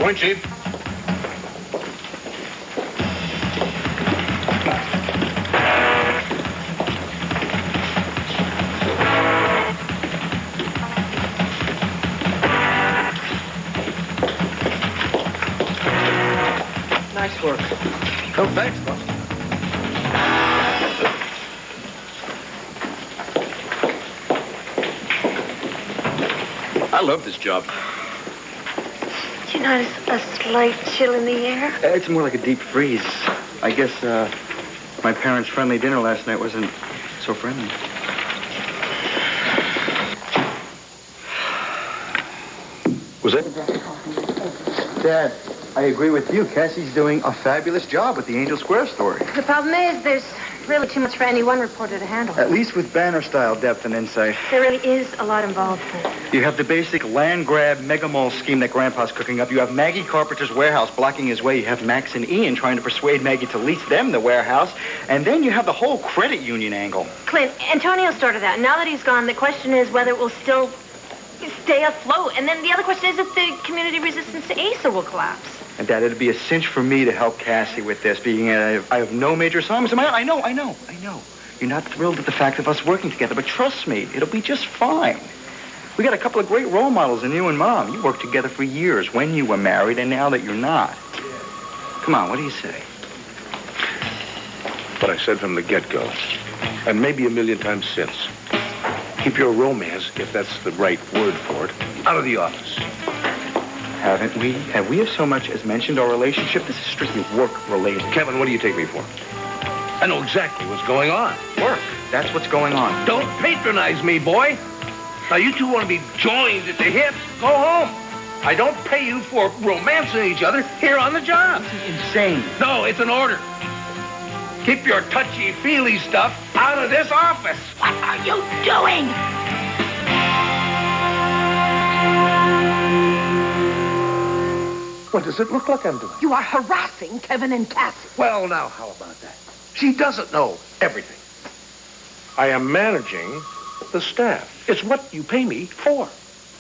Point, Chief. Nice work. Oh, thanks, boss. I love this job. Do you notice a slight chill in the air? It's more like a deep freeze. I guess, my parents' friendly dinner last night wasn't so friendly. Was it? Dad, I agree with you. Cassie's doing a fabulous job with the Angel Square story. The problem is there's really too much for any one reporter to handle. At least with banner-style depth and insight. There really is a lot involved. You have the basic land grab mega mall scheme that Grandpa's cooking up. You have Maggie Carpenter's warehouse blocking his way. You have Max and Ian trying to persuade Maggie to lease them the warehouse. And then you have the whole credit union angle. Clint, Antonio started that. Now that he's gone, the question is whether it will still stay afloat. And then the other question is if the community resistance to Acer will collapse. And Dad, it'd be a cinch for me to help Cassie with this, being I have no major assignments. I know. You're not thrilled at the fact of us working together, but trust me, it'll be just fine. We got a couple of great role models in you and Mom. You worked together for years when you were married and now that you're not. Come on, what do you say? What I said from the get-go, and maybe a million times since. Keep your romance, if that's the right word for it, out of the office. Haven't we? Have we so much as mentioned our relationship? This is strictly work-related. Kevin, what do you take me for? I know exactly what's going on. Work. That's what's going on. Don't patronize me, boy. Now, you two want to be joined at the hips. Go home. I don't pay you for romancing each other here on the job. This is insane. No, it's an order. Keep your touchy-feely stuff out of this office. What are you doing? What does it look like I'm doing? You are harassing Kevin and Cassie. Well, now, how about that? She doesn't know everything. I am managing the staff. It's what you pay me for.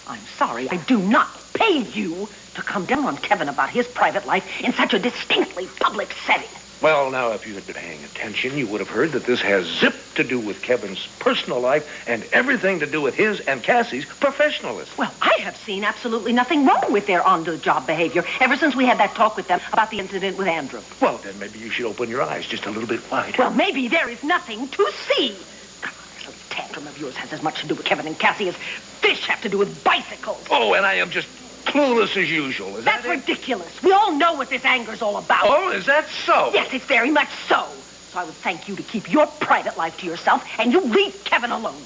I'm sorry, I do not pay you to come down on Kevin about his private life in such a distinctly public setting. Well, now, if you had been paying attention, you would have heard that this has zip to do with Kevin's personal life and everything to do with his and Cassie's professionalism. Well, I have seen absolutely nothing wrong with their on-the-job behavior ever since we had that talk with them about the incident with Andrew. Well, then maybe you should open your eyes just a little bit wider. Well, maybe there is nothing to see. Come on, this little tantrum of yours has as much to do with Kevin and Cassie as fish have to do with bicycles. Oh, and I am just clueless as usual. Is That's that it? ridiculous. We all know what this anger's all about. Oh, is that so? Yes, it's very much so. So I would thank you to keep your private life to yourself, and you leave Kevin alone.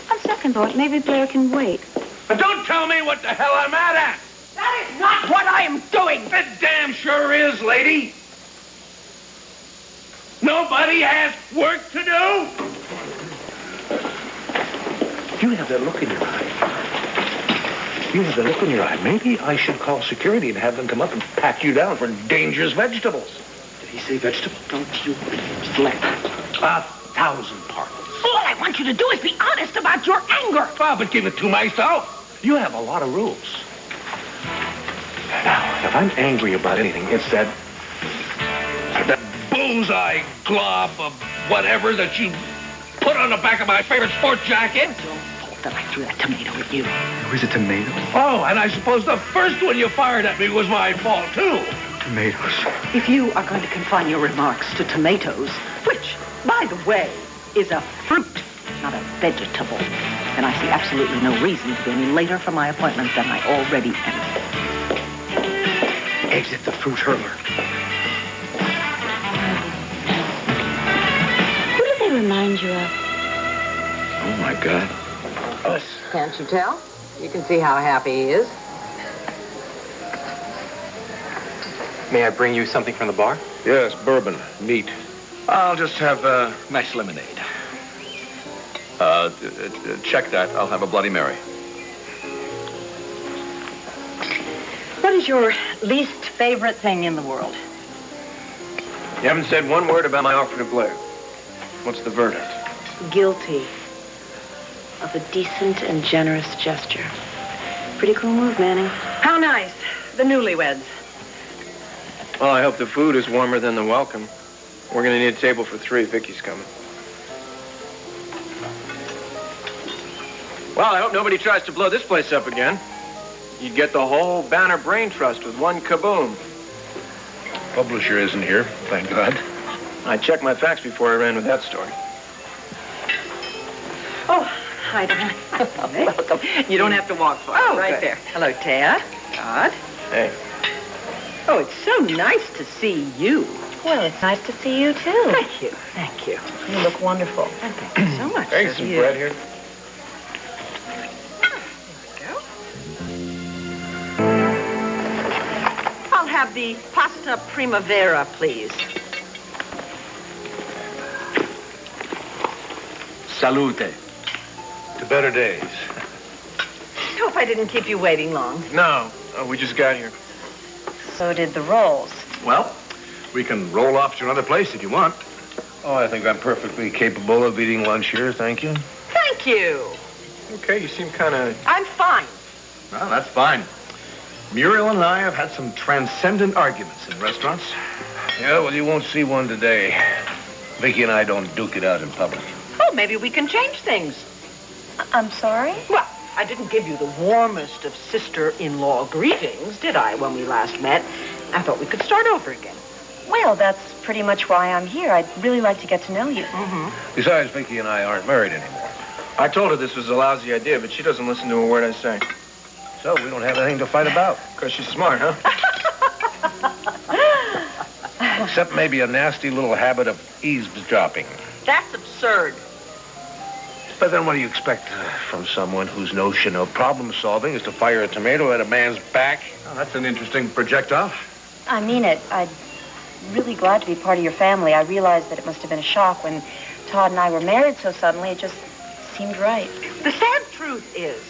On second thought, maybe Blair can wait. But don't tell me what the hell I'm at. That is not what I am doing. It damn sure is, lady. Nobody has work to do. You have that look in your eye. You have the look in your eye. Maybe I should call security and have them come up and pat you down for dangerous vegetables. Did he say vegetable? Don't you reflect. 1,000 pardons. All I want you to do is be honest about your anger. Well, but give it to myself. You have a lot of rules. Now, if I'm angry about anything, it's that bullseye glob of whatever that you put on the back of my favorite sports jacket. It's your fault that I threw that tomato at you. It was a tomato? Oh, and I suppose the first one you fired at me was my fault, too. Tomatoes. If you are going to confine your remarks to tomatoes, which, by the way, is a fruit, not a vegetable, then I see absolutely no reason to be any later for my appointment than I already am. Exit the fruit hurler. Who do they remind you of? Oh, my God. Us. Can't you tell? You can see how happy he is. May I bring you something from the bar? Yes, bourbon. Neat. I'll just have nice lemonade. Check that. I'll have a Bloody Mary. What is your least favorite thing in the world? You haven't said one word about my offer to Blair. What's the verdict? Guilty of a decent and generous gesture. Pretty cool move, Manning. How nice. The newlyweds. Well, I hope the food is warmer than the welcome. We're going to need a table for 3. Vicky's coming. Well, I hope nobody tries to blow this place up again. You'd get the whole Banner Brain Trust with one kaboom. Publisher isn't here, thank God. I checked my facts before I ran with that story. Oh, hi, darling. Welcome. You don't have to walk far. Oh, right good. there. Hello, Taya. Todd. Hey. Oh, it's so nice to see you. Well, it's nice to see you, too. Thank you. Thank you. You look wonderful. And thank you so much. Hey, some bread here. I'll have the pasta primavera, please. Salute. To better days. Hope I didn't keep you waiting long. No, we just got here. So did the rolls. Well, we can roll off to another place if you want. Oh, I think I'm perfectly capable of eating lunch here, thank you. Thank you. Okay, you seem kind of... I'm fine. Well, that's fine. Muriel and I have had some transcendent arguments in restaurants. Yeah, well, you won't see one today. Vicky and I don't duke it out in public. Oh, maybe we can change things. I'm sorry? Well, I didn't give you the warmest of sister-in-law greetings, did I, when we last met? I thought we could start over again. Well, that's pretty much why I'm here. I'd really like to get to know you. Besides, Vicky and I aren't married anymore. I told her this was a lousy idea, but she doesn't listen to a word I say. So we don't have anything to fight about. Because she's smart, huh? Except maybe a nasty little habit of eavesdropping. That's absurd. But then what do you expect from someone whose notion of problem solving is to fire a tomato at a man's back? Oh, that's an interesting projectile. I mean it. I'm really glad to be part of your family. I realized that it must have been a shock when Todd and I were married so suddenly. It just seemed right. The sad truth is,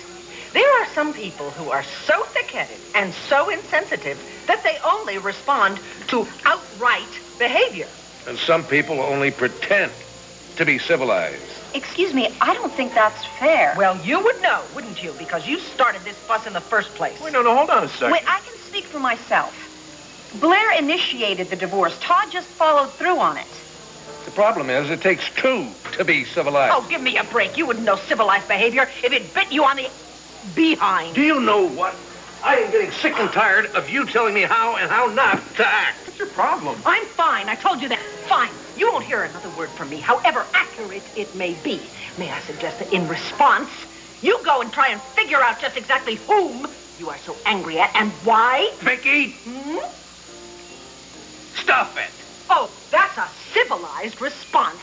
there are some people who are so thick-headed and so insensitive that they only respond to outright behavior. And some people only pretend to be civilized. Excuse me, I don't think that's fair. Well, you would know, wouldn't you? Because you started this fuss in the first place. Wait, no, hold on a second. Wait, I can speak for myself. Blair initiated the divorce. Todd just followed through on it. The problem is it takes 2 to be civilized. Oh, give me a break. You wouldn't know civilized behavior if it bit you on the behind. Do you know what? I am getting sick and tired of you telling me how and how not to act. What's your problem? I'm fine. I told you that. Fine. You won't hear another word from me, however accurate it may be. May I suggest that in response, you go and try and figure out just exactly whom you are so angry at and why? Vicky! Stop it! Oh, that's a civilized response.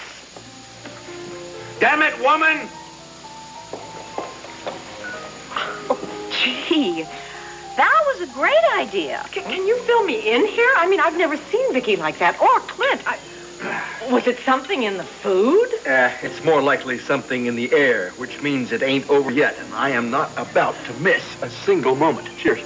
Damn it, woman! Gee, that was a great idea. Can you fill me in here? I mean, I've never seen Viki like that, or Clint. Was it something in the food? It's more likely something in the air, which means it ain't over yet, and I am not about to miss a single moment. Cheers.